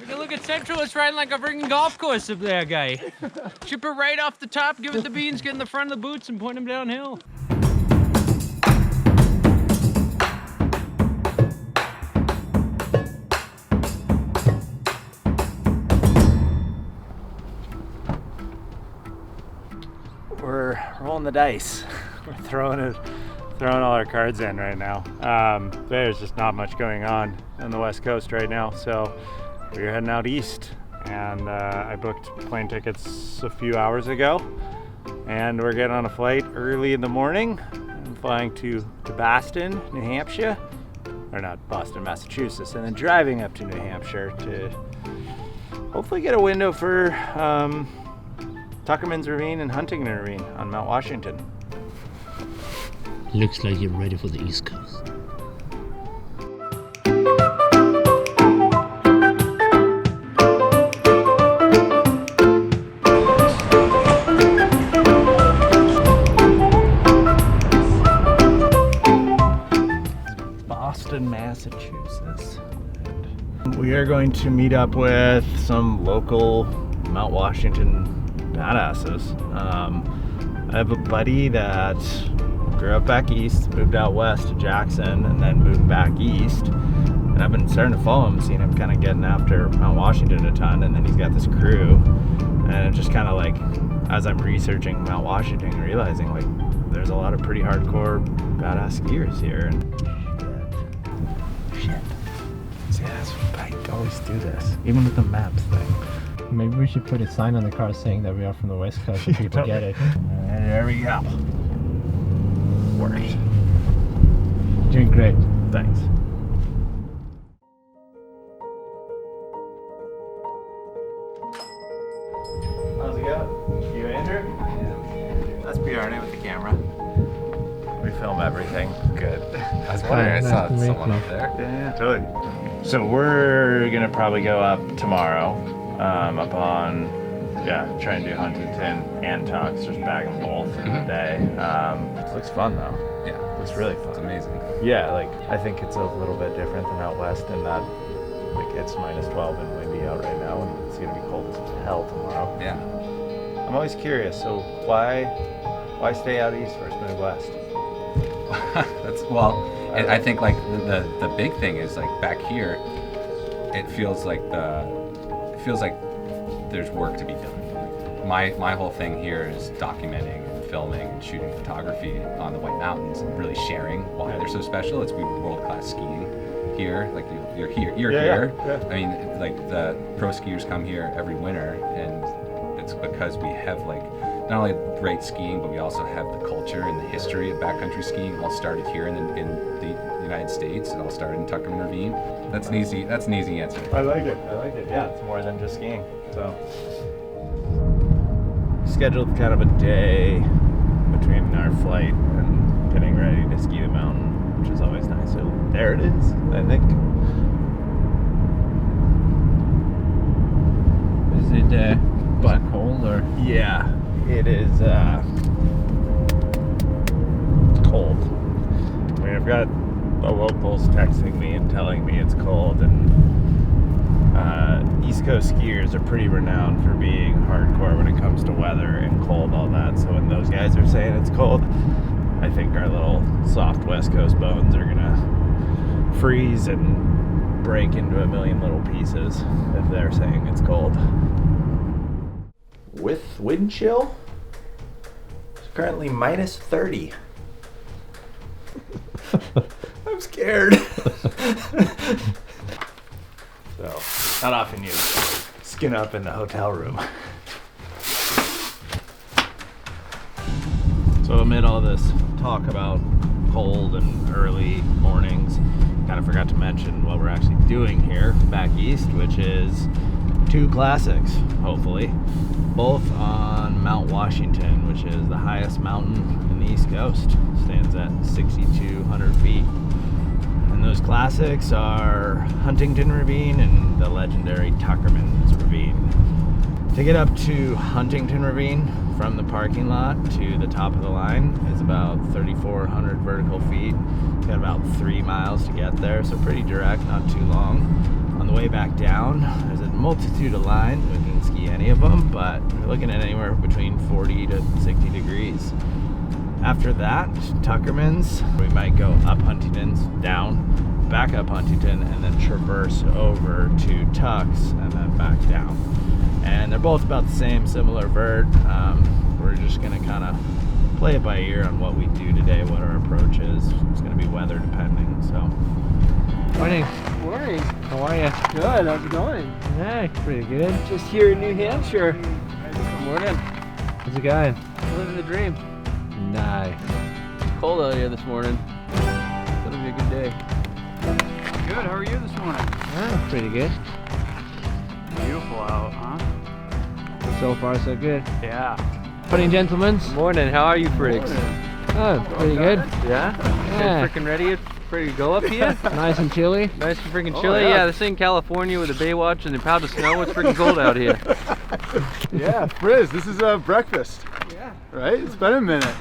Look at Central, it's riding like a freaking golf course up there, guy. Chip it right off the top, give it the beans, get in the front of the boots and point them downhill. We're rolling the dice. We're throwing all our cards in right now. There's just not much going on the West Coast right now, so we're heading out east. And I booked plane tickets a few hours ago, and we're getting on a flight early in the morning. I'm flying to Boston, New Hampshire, or not Boston, Massachusetts, and then driving up to New Hampshire to hopefully get a window for Tuckerman's Ravine and Huntington Ravine on Mount Washington. Looks like you're ready for the East Coast. Boston, Massachusetts. We are going to meet up with some local Mount Washington badasses. I have a buddy that grew up back east, moved out west to Jackson, and then moved back east. And I've been starting to follow him, seeing him kind of getting after Mount Washington a ton, and then he's got this crew. And it just kind of like, as I'm researching Mount Washington, realizing like there's a lot of pretty hardcore badass skiers here. And shit. See, I always do this, even with the maps thing. Maybe we should put a sign on the car saying that we are from the West Coast so people get it. And there we go. Worked. Doing great. Thanks. How's it going? You Andrew? Yeah. That's Bjarne with the camera. We film everything. Good. I was wondering, I saw someone up there. Yeah, totally. So we're gonna probably go up tomorrow, up on, try and do Huntington and Tux, just bag them both in the day. Looks fun though. Yeah. Looks really fun. It's amazing. Yeah, like I think it's a little bit different than out west in that like it's -12 and windy out right now, and it's gonna be cold as hell tomorrow. Yeah. I'm always curious, so why stay out east versus move west? I think like the big thing is like back here, it feels like there's work to be done. My whole thing here is documenting and filming and shooting photography on the White Mountains and really sharing why they're so special. It's world-class skiing here. Like you're here. Yeah. I mean, like the pro skiers come here every winter, and it's because we have like not only great skiing, but we also have the culture and the history of backcountry skiing. All started here in the United States. It all started in Tuckerman Ravine. That's an easy answer. I like it. Yeah, it's more than just skiing. So scheduled kind of a day between our flight and getting ready to ski the mountain, which is always nice. So there it is, I think. Is it cold or? Yeah, it is cold. I mean, I've got the locals texting me and telling me it's cold, and East Coast skiers are pretty renowned for being hardcore when it comes to weather and cold, all that. So when those guys are saying it's cold, I think our little soft West Coast bones are gonna freeze and break into a million little pieces if they're saying it's cold. With wind chill, it's currently -30. I'm scared. So, not often you skin up in the hotel room. So amid all this talk about cold and early mornings, kind of forgot to mention what we're actually doing here back east, which is 2 classics, hopefully, both on Mount Washington, which is the highest mountain in the East Coast. Stands at 6,200 feet. And those classics are Huntington Ravine and the legendary Tuckerman's Ravine. To get up to Huntington Ravine from the parking lot to the top of the line is about 3,400 vertical feet. Got about 3 miles to get there, so pretty direct, not too long. On the way back down, there's a multitude of lines. We can ski any of them, but we're looking at anywhere between 40 to 60 degrees. After that, Tuckerman's, we might go up Huntington's, down, back up Huntington, and then traverse over to Tucks and then back down. And they're both about the same, similar vert. We're just gonna kind of play it by ear on what we do today, what our approach is. It's gonna be weather depending, so. Morning. Morning. How are you? Good. How's it going? Hey, pretty good. Just here in New Hampshire. Morning. How's it going? Living the dream. Nice. It's cold out here this morning. It'll be a good day. Good, how are you this morning? Oh, pretty good. Beautiful out, huh? So far, so good. Yeah. Morning, gentlemen. Morning. How are you, Friggs? Oh, pretty good. Yeah? Yeah. Freaking ready to go up here? Nice and chilly. Nice and freaking chilly. Yeah, this ain't California with a Baywatch and a pound of snow. It's freaking cold out here. Yeah, Frizz, this is breakfast. Yeah. Right? It's been a minute.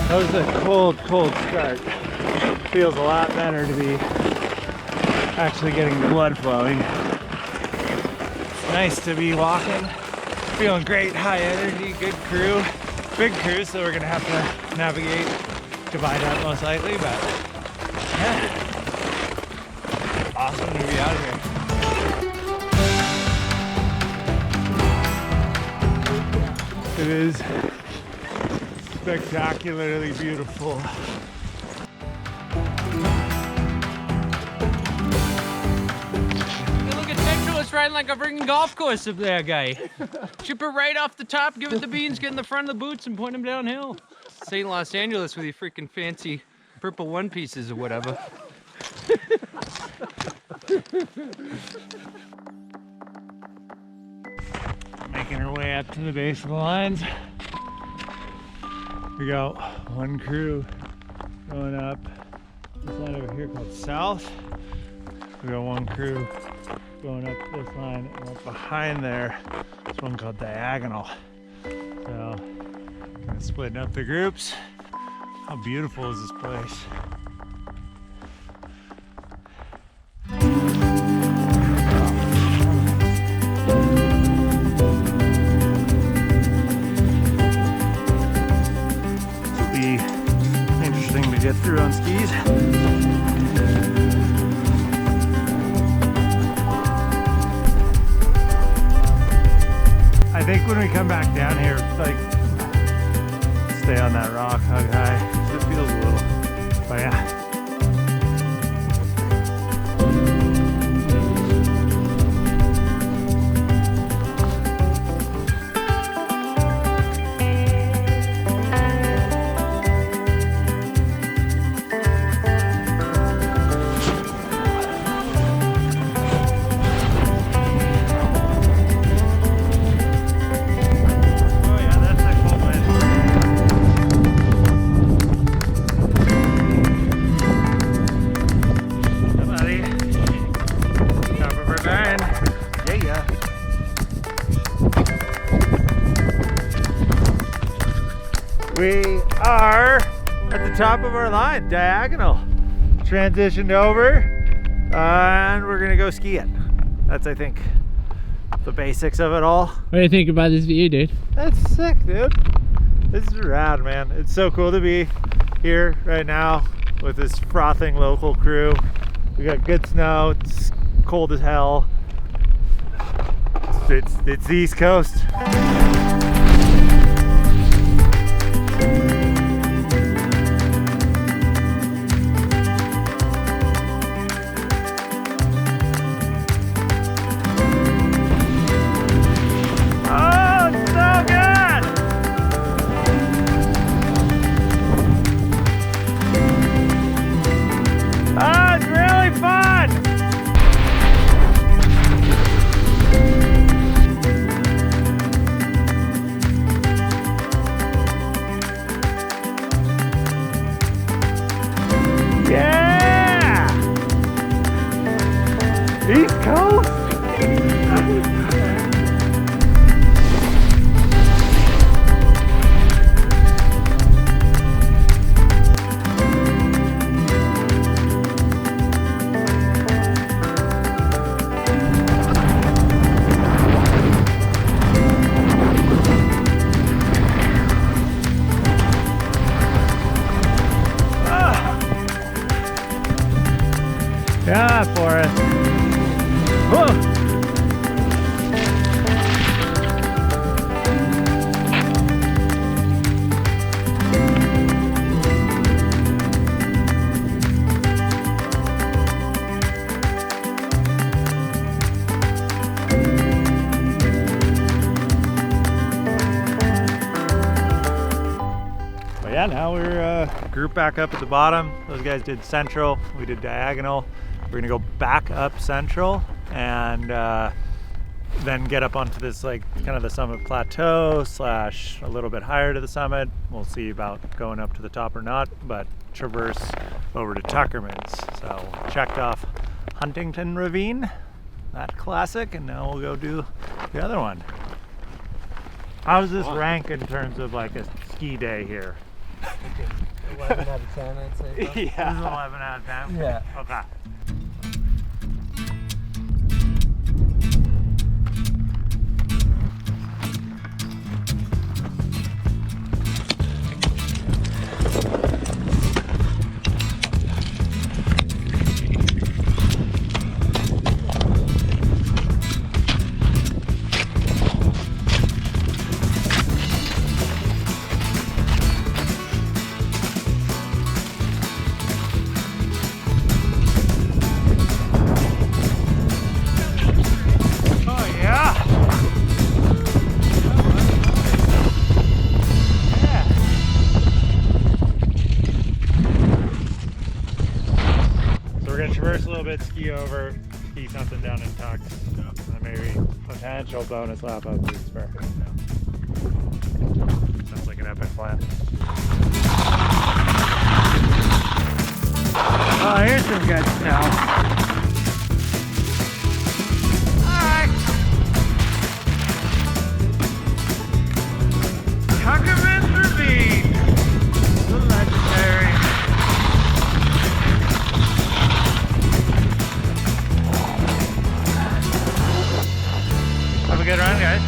That was a cold start. Feels a lot better to be actually getting the blood flowing. It's nice to be walking. Feeling great, high energy, good crew. Big crew, so we're gonna have to navigate, divide up most likely, but yeah. Awesome to be out here. It is spectacularly beautiful. Hey, look at Centralist riding like a freaking golf course up there, guy. Ship it right off the top, give it the beans, get in the front of the boots, and point them downhill. St. Los Angeles with your freaking fancy purple one pieces or whatever. Making our way up to the base of the lines. We got one crew going up this line over here called South. We got one crew going up this line, and up behind there, this one called Diagonal. So, kind of splitting up the groups. How beautiful is this place? To get through on skis. I think when we come back down here, like, stay on that rock, hug high. It feels a little, but yeah. We are at the top of our line, Diagonal. Transitioned over, and we're gonna go ski it. That's, I think, the basics of it all. What do you think about this view, dude? That's sick, dude. This is rad, man. It's so cool to be here right now with this frothing local crew. We got good snow, it's cold as hell. It's the East Coast. yeah, now we're grouped back up at the bottom. Those guys did central, we did diagonal. We're gonna go back up central and then get up onto this like kind of the summit plateau slash a little bit higher to the summit. We'll see about going up to the top or not, but traverse over to Tuckerman's. So checked off Huntington ravine, that classic, and now we'll go do the other one. How does this rank in terms of like a ski day here? 11 out of 10, I'd say. Yeah. This is 11 out of 10? Yeah. Okay. Ski over, ski something down in Tux, and then maybe potential bonus lap up to Spur. Sounds like an epic plan. Oh, here's some good stuff. Alright. Tuckerman's ravine. The legendary. Have a good run, guys.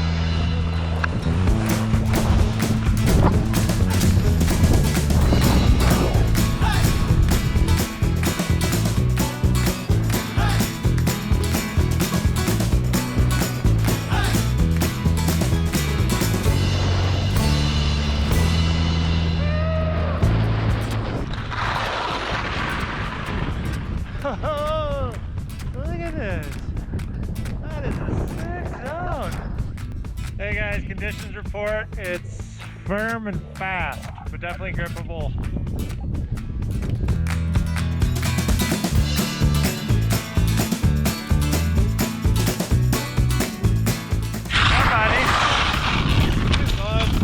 Oh, look at this. That is a sick zone. Hey guys, conditions report. It's firm and fast, but definitely grippable. Hi, buddy.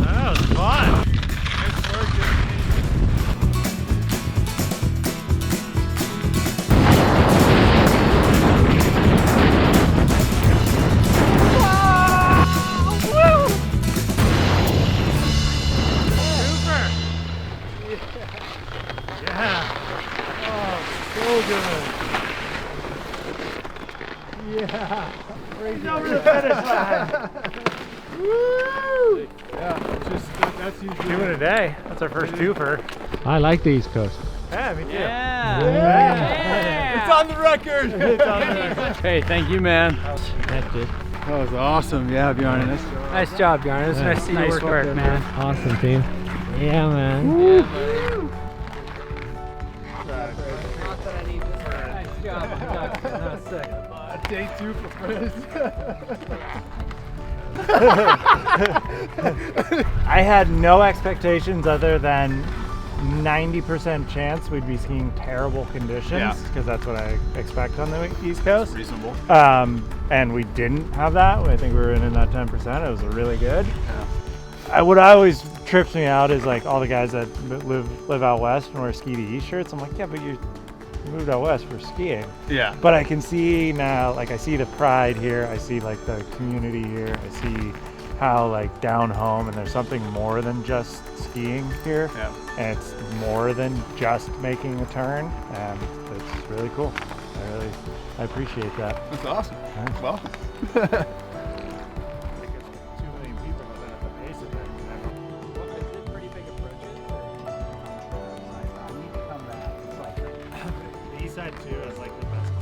That was fun. Good work, good. Yeah, he's over the finish line. Woo! Yeah, that's usually 2 in a day. That's our first twofer. I like the East Coast. Yeah, me too. It's on the record. It's on the record. Hey, thank you, man. That's it. That was awesome. Yeah, Bjarne. Nice job, Bjarne. It's nice to see you work hard, man. Awesome, team. Yeah, man. Nice job. Day 2 for Frizz. I had no expectations other than 90% chance we'd be skiing terrible conditions, because that's what I expect on the East Coast. Reasonable. And we didn't have that. I think we were in that 10%. It was really good. Yeah. What always trips me out is like all the guys that live out west and wear ski to east shirts. I'm like, yeah, but you moved out west for skiing. Yeah. But I can see now, like I see the pride here. I see like the community here. I see how like down home, and there's something more than just skiing here. Yeah. And it's more than just making a turn, and it's really cool. I appreciate that. That's awesome. Yeah. Welcome. Side 2 is like the best